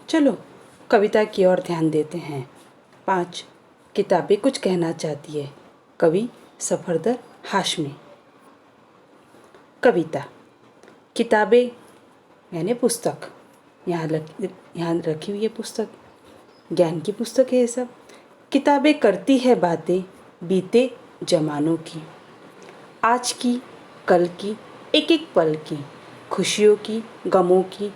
चलो कविता की ओर ध्यान देते हैं। 5 किताबें कुछ कहना चाहती है। कवि सफदर हाशमी। कविता। किताबें यानी पुस्तक, यहाँ रखी हुई है पुस्तक, ज्ञान की पुस्तक है ये सब। किताबें करती है बातें बीते जमानों की, आज की कल की एक एक पल की, खुशियों की गमों की,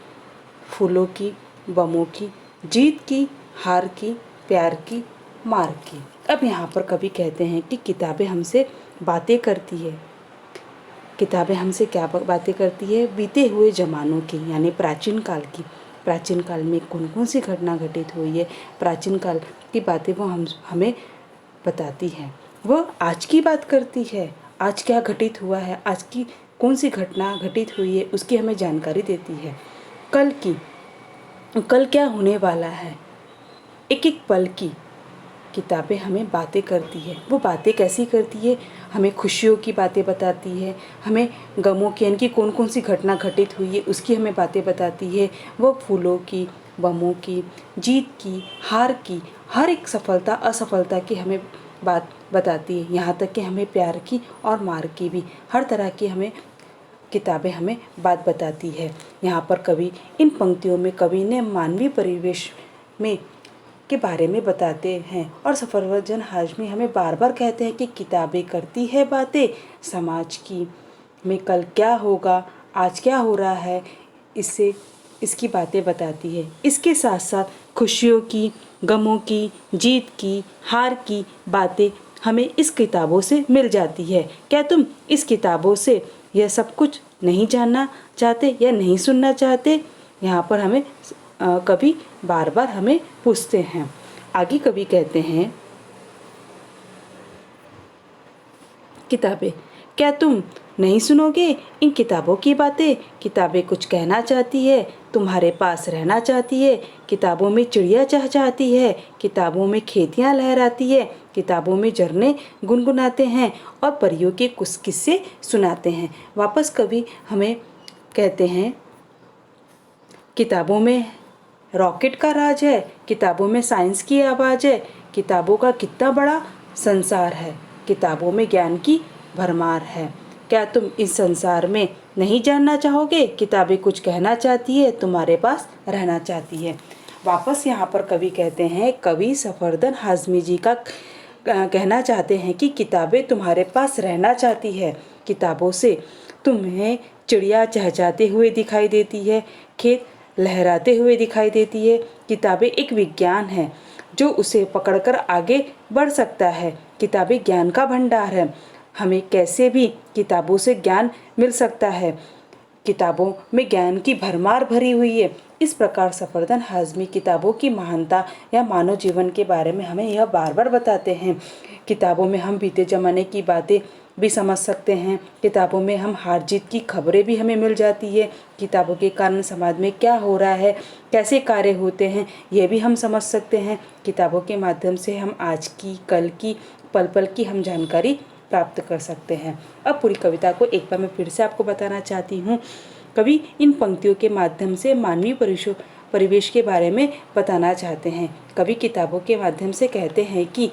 फूलों की बमों की, जीत की हार की, प्यार की मार की। अब यहाँ पर कवि कहते हैं कि किताबें हमसे बातें करती है। किताबें हमसे क्या बातें करती है? बीते हुए ज़मानों की, यानी प्राचीन काल की। प्राचीन काल में कौन कौन सी घटना घटित हुई है, प्राचीन काल की बातें वो हमें बताती है। वह आज की बात करती है, आज क्या घटित हुआ है, आज की कौन सी घटना घटित हुई है उसकी हमें जानकारी देती है। कल की, कल क्या होने वाला है, एक एक पल की किताबें हमें बातें करती है। वो बातें कैसी करती है? हमें खुशियों की बातें बताती है, हमें गमों की यानी कि कौन कौन सी घटना घटित हुई है उसकी हमें बातें बताती है। वो फूलों की बमों की, जीत की हार की, हर एक सफलता असफलता की हमें बात बताती है। यहाँ तक कि हमें प्यार की और मार की भी, हर तरह की हमें किताबें हमें बात बताती है। यहाँ पर कवि इन पंक्तियों में कवि ने मानवीय परिवेश में के बारे में बताते हैं और सफदर हाशमी हमें बार बार कहते हैं कि किताबें करती है बातें समाज की, में कल क्या होगा, आज क्या हो रहा है, इसकी बातें बताती है। इसके साथ साथ खुशियों की गमों की, जीत की हार की बातें हमें इस किताबों से मिल जाती है। क्या तुम इस किताबों से यह सब कुछ नहीं जानना चाहते या नहीं सुनना चाहते? यहाँ पर हमें कवि बार बार हमें पूछते हैं। आगे कवि कहते हैं, किताबें, क्या तुम नहीं सुनोगे इन किताबों की बातें? किताबें कुछ कहना चाहती है, तुम्हारे पास रहना चाहती है। किताबों में चिड़िया चहचहाती है, किताबों में खेतियाँ लहराती है, किताबों में झरने गुनगुनाते हैं और परियों के कुछ किस्से सुनाते हैं। वापस कवि हमें कहते हैं, किताबों में रॉकेट का राज है, किताबों में साइंस की आवाज़ है, किताबों का कितना बड़ा संसार है, किताबों में ज्ञान की भरमार है। क्या तुम इस संसार में नहीं जानना चाहोगे? किताबें कुछ कहना चाहती है, तुम्हारे पास रहना चाहती है। वापस यहाँ पर कवि कहते हैं, कवि सफदर हाशमी जी का कहना चाहते हैं कि किताबें तुम्हारे पास रहना चाहती है। किताबों से तुम्हें चिड़िया चहचहाते हुए दिखाई देती है, खेत लहराते हुए दिखाई देती है। किताबें एक विज्ञान है जो उसे पकड़कर आगे बढ़ सकता है। किताबें ज्ञान का भंडार है, हमें कैसे भी किताबों से ज्ञान मिल सकता है। किताबों में ज्ञान की भरमार भरी हुई है। इस प्रकार सफदर हाशमी किताबों की महानता या मानव जीवन के बारे में हमें यह बार बार बताते हैं। किताबों में हम बीते ज़माने की बातें भी समझ सकते हैं, किताबों में हम हार जीत की खबरें भी हमें मिल जाती है। किताबों के कारण समाज में क्या हो रहा है, कैसे कार्य होते हैं, ये भी हम समझ सकते हैं। किताबों के माध्यम से हम आज की कल की पल पल की हम जानकारी प्राप्त कर सकते हैं। अब पूरी कविता को एक बार मैं फिर से आपको बताना चाहती हूँ। कवि इन पंक्तियों के माध्यम से मानवीय परिवेश के बारे में बताना चाहते हैं। कवि किताबों के माध्यम से कहते हैं कि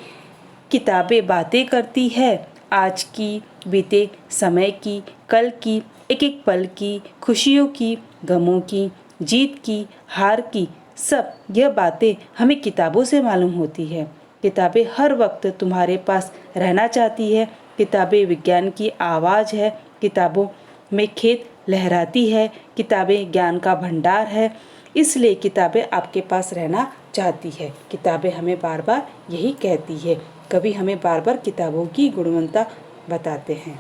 किताबें बातें करती है, आज की बीते समय की, कल की एक एक पल की, खुशियों की गमों की, जीत की हार की, सब यह बातें हमें किताबों से मालूम होती है। किताबें हर वक्त तुम्हारे पास रहना चाहती है। किताबें विज्ञान की आवाज़ है, किताबों में खेत लहराती है, किताबें ज्ञान का भंडार है, इसलिए किताबें आपके पास रहना चाहती है। किताबें हमें बार बार यही कहती है। कवि हमें बार बार किताबों की गुणवत्ता बताते हैं।